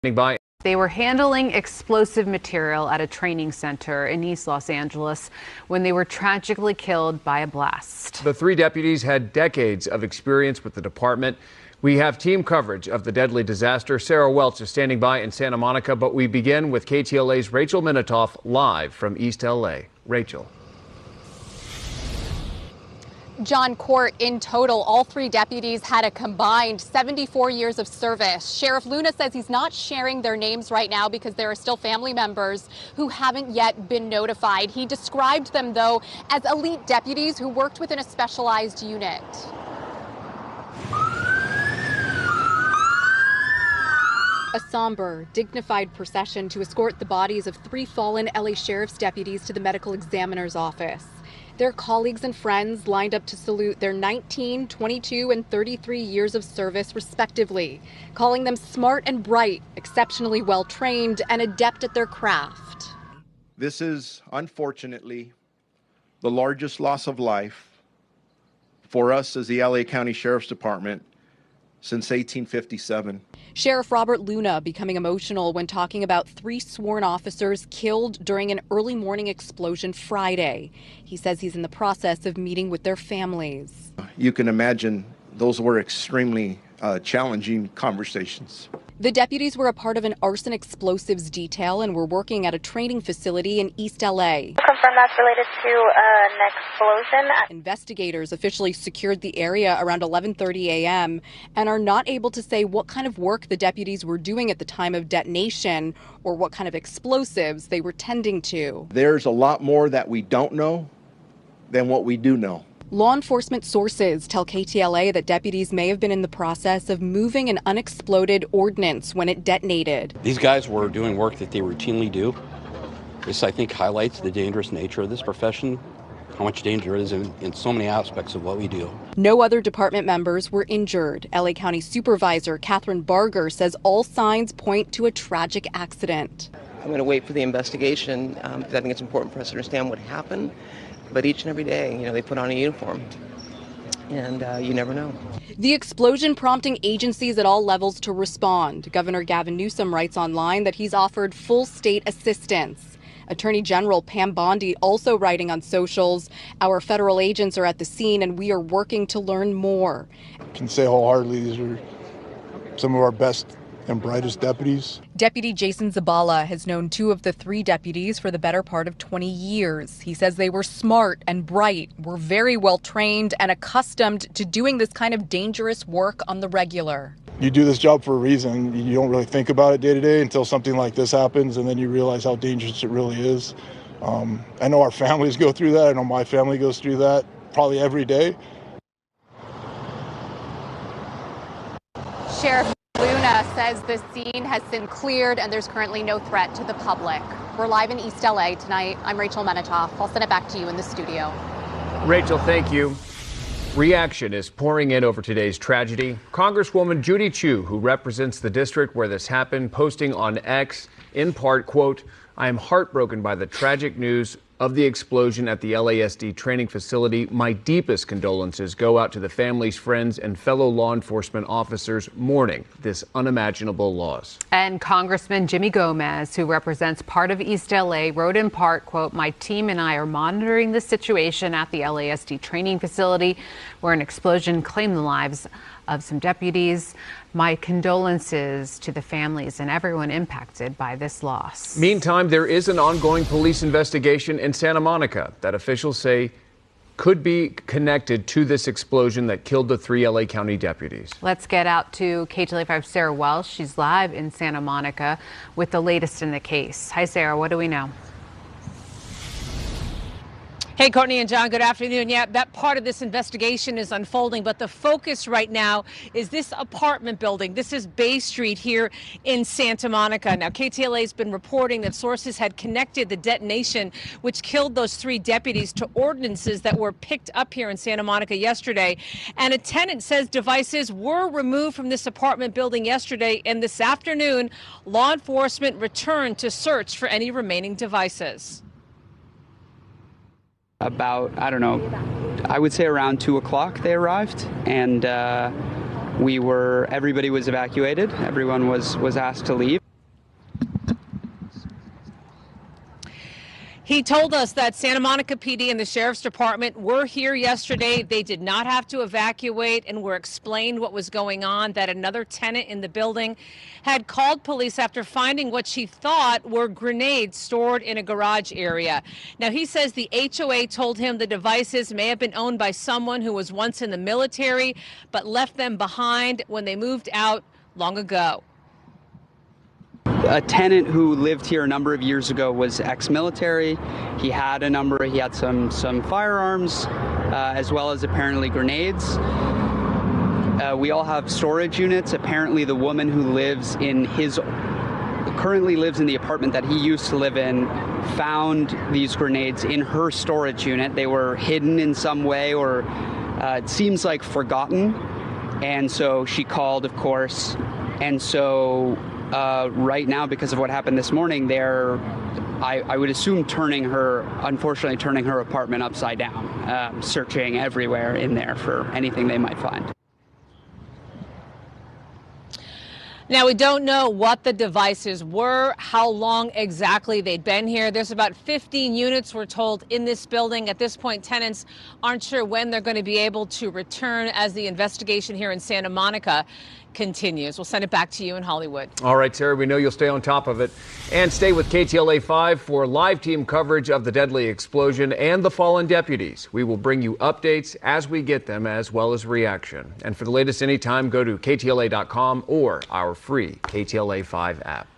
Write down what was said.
By. They were handling explosive material at a training center in East Los Angeles when they were tragically killed by a blast. The three deputies had decades of experience with the department. We have team coverage of the deadly disaster. Sarah Welch is standing by in Santa Monica, but we begin with KTLA's Rachel Minitoff live from East L.A. Rachel. John Court, in total, all three deputies had a combined 74 years of service. Sheriff Luna says he's not sharing their names right now because there are still family members who haven't yet been notified. He described them, though, as elite deputies who worked within a specialized unit. A somber, dignified procession to escort the bodies of three fallen L.A. Sheriff's deputies to the medical examiner's office. Their colleagues and friends lined up to salute their 19, 22, and 33 years of service, respectively, calling them smart and bright, exceptionally well-trained, and adept at their craft. This is, unfortunately, the largest loss of life for us as the L.A. County Sheriff's Department since 1857. Sheriff Robert Luna becoming emotional when talking about three sworn officers killed during an early morning explosion Friday. He says he's in the process of meeting with their families. You can imagine those were extremely challenging conversations. The deputies were a part of an arson explosives detail and were working at a training facility in East L.A. Confirm that's related to an explosion. Investigators officially secured the area around 11:30 a.m. and are not able to say what kind of work the deputies were doing at the time of detonation or what kind of explosives they were tending to. There's a lot more that we don't know than what we do know. Law enforcement sources tell KTLA that deputies may have been in the process of moving an unexploded ordnance when it detonated. These guys were doing work that they routinely do. This, I think, highlights the dangerous nature of this profession, how much danger is in so many aspects of what we do. No other department members were injured. LA County Supervisor Catherine Barger says all signs point to a tragic accident. I'm going to wait for the investigation because I think it's important for us to understand what happened. But each and every day, they put on a uniform, and you never know. The explosion prompting agencies at all levels to respond. Governor Gavin Newsom writes online that he's offered full state assistance. Attorney General Pam Bondi also writing on socials, our federal agents are at the scene and we are working to learn more. I can say wholeheartedly these are some of our best and brightest deputies. Deputy Jason Zabala has known two of the three deputies for the better part of 20 years. He says they were smart and bright, were very well trained and accustomed to doing this kind of dangerous work on the regular. You do this job for a reason. You don't really think about it day to day until something like this happens, and then you realize how dangerous it really is. I know our families go through that. I know my family goes through that probably every day. Sheriff Luna says the scene has been cleared and there's currently no threat to the public. We're live in East L.A. tonight. I'm Rachel Minitoff. I'll send it back to you in the studio. Rachel, thank you. Reaction is pouring in over today's tragedy. Congresswoman Judy Chu, who represents the district where this happened, posting on X, in part, quote, "I am heartbroken by the tragic news of the explosion at the LASD training facility. My deepest condolences go out to the families, friends, and fellow law enforcement officers mourning this unimaginable loss." And Congressman Jimmy Gomez, who represents part of East L.A., wrote in part, quote, "My team and I are monitoring the situation at the LASD training facility where an explosion claimed the lives of some deputies. My condolences to the families and everyone impacted by this loss." Meantime, there is an ongoing police investigation in Santa Monica that officials say could be connected to this explosion that killed the three LA County deputies. Let's get out to KTLA5 Sarah Welch. She's live in Santa Monica with the latest in the case. Hi, Sarah. What do we know? Hey, Courtney and John, good afternoon. Yeah, that part of this investigation is unfolding, but the focus right now is this apartment building. This is Bay Street here in Santa Monica. Now, KTLA has been reporting that sources had connected the detonation, which killed those three deputies, to ordinances that were picked up here in Santa Monica yesterday. And a tenant says devices were removed from this apartment building yesterday, and this afternoon, law enforcement returned to search for any remaining devices. About, I would say around 2 o'clock they arrived, and everybody was evacuated. Everyone was asked to leave. He told us that Santa Monica PD and the Sheriff's Department were here yesterday. They did not have to evacuate and were explained what was going on, that another tenant in the building had called police after finding what she thought were grenades stored in a garage area. Now, he says the HOA told him the devices may have been owned by someone who was once in the military, but left them behind when they moved out long ago. A tenant who lived here a number of years ago was ex-military. He had some firearms, as well as apparently grenades. We all have storage units. Apparently the woman who currently lives in the apartment that he used to live in found these grenades in her storage unit. They were hidden in some way, or it seems like forgotten. And so she called, of course. And so right now, because of what happened this morning, they're, I would assume, unfortunately turning her apartment upside down, searching everywhere in there for anything they might find. Now, we don't know what the devices were, how long exactly they'd been here. There's about 15 units, we're told, in this building. At this point, tenants aren't sure when they're going to be able to return as the investigation here in Santa Monica continues. We'll send it back to you in Hollywood. All right, Sarah, we know you'll stay on top of it. And stay with KTLA 5 for live team coverage of the deadly explosion and the fallen deputies. We will bring you updates as we get them, as well as reaction. And for the latest anytime, go to KTLA.com or our free KTLA 5 app.